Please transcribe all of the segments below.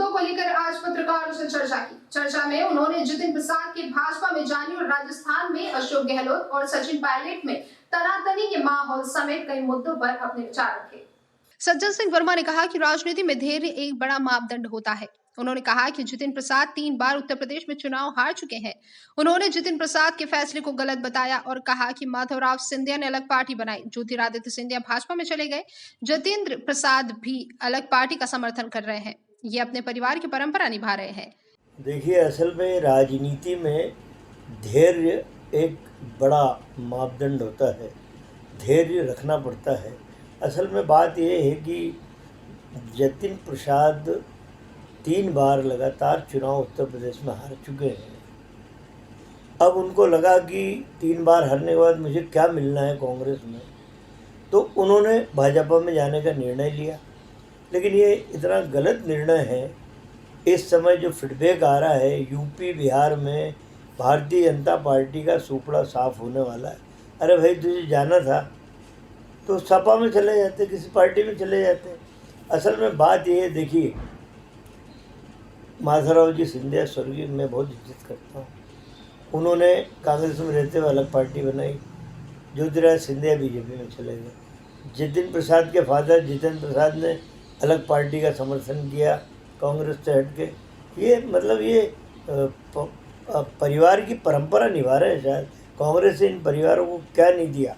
मुद्दों को लेकर आज पत्रकारों से चर्चा की। चर्चा में उन्होंने जितिन प्रसाद के भाजपा में जाने और राजस्थान में अशोक गहलोत और सचिन पायलट में तनातनी के माहौल समेत कई मुद्दों पर अपने विचार रखे। सज्जन सिंह वर्मा ने कहा कि राजनीति में धैर्य एक बड़ा मापदंड होता है। उन्होंने कहा कि जितिन प्रसाद 3 बार उत्तर प्रदेश में चुनाव हार चुके हैं। उन्होंने जितिन प्रसाद के फैसले को गलत बताया और कहा कि माधवराव सिंधिया ने अलग पार्टी बनाई, ज्योतिरादित्य सिंधिया भाजपा में चले गए, जितेंद्र प्रसाद भी अलग पार्टी का समर्थन कर रहे हैं। ये अपने परिवार की परंपरा निभा रहे हैं। देखिए, असल में राजनीति में धैर्य एक बड़ा मापदंड होता है, धैर्य रखना पड़ता है। असल में बात यह है कि जितिन प्रसाद 3 बार लगातार चुनाव उत्तर प्रदेश में हार चुके हैं। अब उनको लगा कि 3 बार हारने के बाद मुझे क्या मिलना है कांग्रेस में, तो उन्होंने भाजपा में जाने का निर्णय लिया। लेकिन ये इतना गलत निर्णय है। इस समय जो फीडबैक आ रहा है यूपी बिहार में भारतीय जनता पार्टी का सुपड़ा साफ होने वाला है। अरे भाई, तुझे जाना था तो सपा में चले जाते, किसी पार्टी में चले जाते। असल में बात ये है, देखिए, माधवराव जी सिंधिया स्वर्गीय मैं बहुत इज्जत करता हूँ। उन्होंने कांग्रेस में रहते हुए अलग पार्टी बनाई। ज्योतिरादित्य सिंधिया बीजेपी में चले गए। जितिन प्रसाद के फादर जितेंद्र प्रसाद ने अलग पार्टी का समर्थन किया कांग्रेस से हट के। ये मतलब ये परिवार की परंपरा निभा रहे हैं। शायद कांग्रेस ने इन परिवारों को क्या नहीं दिया,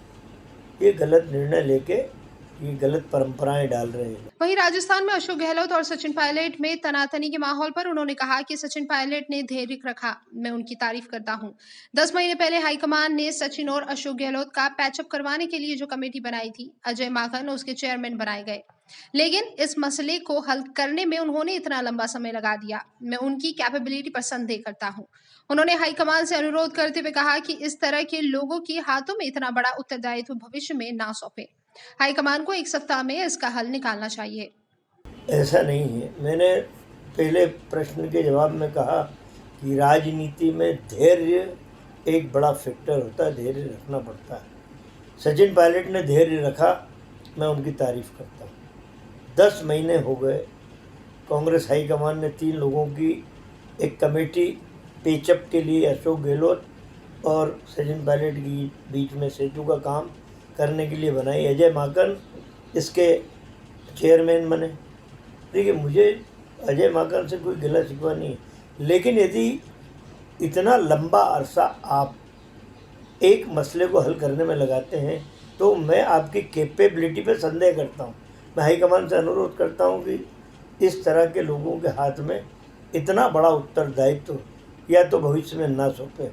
ये गलत निर्णय लेके ये गलत परंपराएं डाल रहे हैं। वहीं राजस्थान में अशोक गहलोत और सचिन पायलट में तनातनी के माहौल पर उन्होंने कहा कि सचिन पायलट ने धैर्य रखा, मैं उनकी तारीफ करता हूं। 10 महीने पहले हाईकमान ने सचिन और अशोक गहलोत का पैचअप करवाने के लिए जो कमेटी बनाई थी, अजय माकन उसके चेयरमैन बनाए गए, लेकिन इस मसले को हल करने में उन्होंने इतना लंबा समय लगा दिया। मैं उनकी कैपेबिलिटी पर संदेह करता हूं। उन्होंने हाईकमान से अनुरोध करते हुए कहा कि इस तरह के लोगों के हाथों में इतना बड़ा उत्तरदायित्व भविष्य में ना सौंपे। हाईकमान को 1 सप्ताह में इसका हल निकालना चाहिए। ऐसा नहीं है। मैंने पहले प्रश्न के जवाब में कहा कि राजनीति में धैर्य एक बड़ा फैक्टर होता है, धैर्य रखना पड़ता है। सचिन पायलट ने धैर्य रखा, मैं उनकी तारीफ करता हूँ। 10 महीने हो गए, कांग्रेस हाईकमान ने 3 लोगों की एक कमेटी पेचअप के लिए अशोक गहलोत और सचिन पायलट की बीच में सेतु का काम करने के लिए बनाई। अजय माकन इसके चेयरमैन बने। देखिए, मुझे अजय माकन से कोई गिला शिकवा नहीं है, लेकिन यदि इतना लंबा अरसा आप एक मसले को हल करने में लगाते हैं तो मैं आपकी कैपेबिलिटी पे संदेह करता हूँ। मैं हाईकमान से अनुरोध करता हूँ कि इस तरह के लोगों के हाथ में इतना बड़ा उत्तरदायित्व या तो भविष्य में ना सौंपे,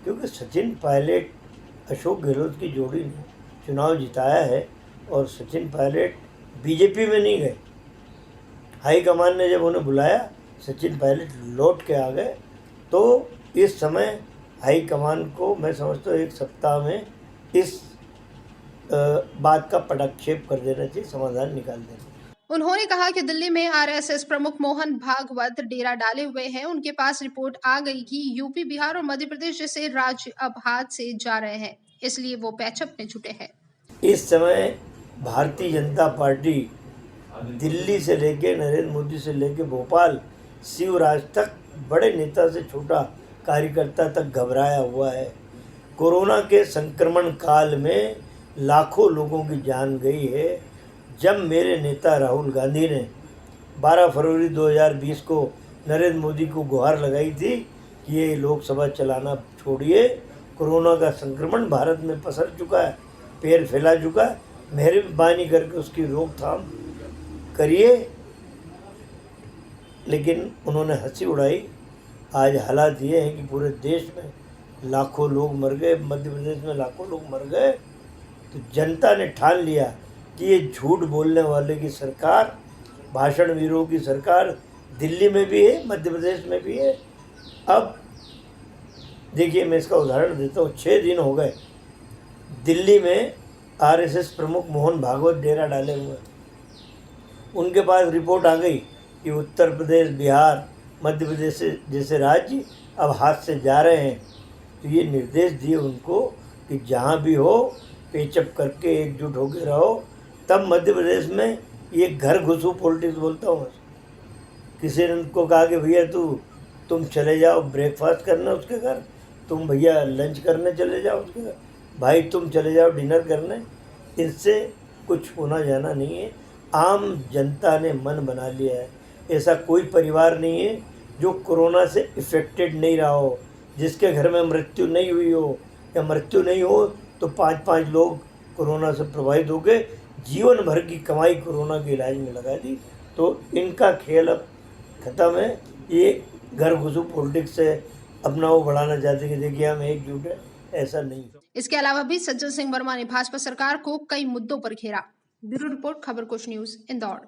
क्योंकि सचिन पायलट अशोक गहलोत की जोड़ी ने चुनाव जिताया है और सचिन पायलट बीजेपी में नहीं गए। हाईकमान ने जब उन्हें बुलाया, सचिन पायलट लौट के आ गए। तो इस समय हाईकमान को मैं समझता हूँ 1 सप्ताह में इस बात का पटाक्षेप कर देना चाहिए, समाधान निकाल देना चाहिए। उन्होंने कहा कि दिल्ली में आरएसएस प्रमुख मोहन भागवत डेरा डाले हुए हैं। उनके पास रिपोर्ट आ गई कि यूपी, बिहार और मध्य प्रदेश जैसे राज्य अब हाथ से जा रहे हैं, इसलिए वो पैचअप में जुटे हैं। इस समय भारतीय जनता पार्टी दिल्ली से लेके नरेंद्र मोदी से लेके भोपाल शिवराज तक बड़े नेता से छोटा कार्यकर्ता तक घबराया हुआ है। कोरोना के संक्रमण काल में लाखों लोगों की जान गई है। जब मेरे नेता राहुल गांधी ने 12 फरवरी 2020 को नरेंद्र मोदी को गुहार लगाई थी कि ये लोकसभा चलाना छोड़िए, कोरोना का संक्रमण भारत में पसर चुका है, पैर फैला चुका है, मेहरबानी करके उसकी रोकथाम करिए। लेकिन उन्होंने हंसी उड़ाई। आज हालात ये हैं कि पूरे देश में लाखों लोग मर गए, मध्य प्रदेश में लाखों लोग मर गए। तो जनता ने ठान लिया कि ये झूठ बोलने वाले की सरकार, भाषण वीरों की सरकार दिल्ली में भी है, मध्य प्रदेश में भी है। अब देखिए, मैं इसका उदाहरण देता हूँ। 6 दिन हो गए दिल्ली में आरएसएस प्रमुख मोहन भागवत डेरा डाले हुए। उनके पास रिपोर्ट आ गई कि उत्तर प्रदेश, बिहार, मध्य प्रदेश जैसे राज्य अब हाथ से जा रहे हैं। तो ये निर्देश दिए उनको कि जहाँ भी हो पेचअप करके एकजुट होकर रहो। तब मध्य प्रदेश में ये घर घुसू पॉलिटिक्स बोलता हूँ किसी ने उनको कहा कि भैया तुम चले जाओ ब्रेकफास्ट करने उसके घर, तुम भैया लंच करने चले जाओ उसके घर, भाई तुम चले जाओ डिनर करने। इनसे कुछ होना जाना नहीं है। आम जनता ने मन बना लिया है। ऐसा कोई परिवार नहीं है जो कोरोना से इफ़ेक्टेड नहीं रहा हो, जिसके घर में मृत्यु नहीं हुई हो, या मृत्यु नहीं हो तो 5-5 लोग कोरोना से प्रभावित हो गए, जीवन भर की कमाई कोरोना के इलाज में लगा दी। तो इनका खेल अब ख़त्म है। ये घर घुसू पॉलिटिक्स से अपना वो बढ़ाना चाहते कि देखिए हम एकजुट है, ऐसा नहीं। इसके अलावा भी सज्जन सिंह वर्मा ने भाजपा सरकार को कई मुद्दों पर घेरा। ब्यूरो रिपोर्ट, खबर कुछ न्यूज, इंदौर।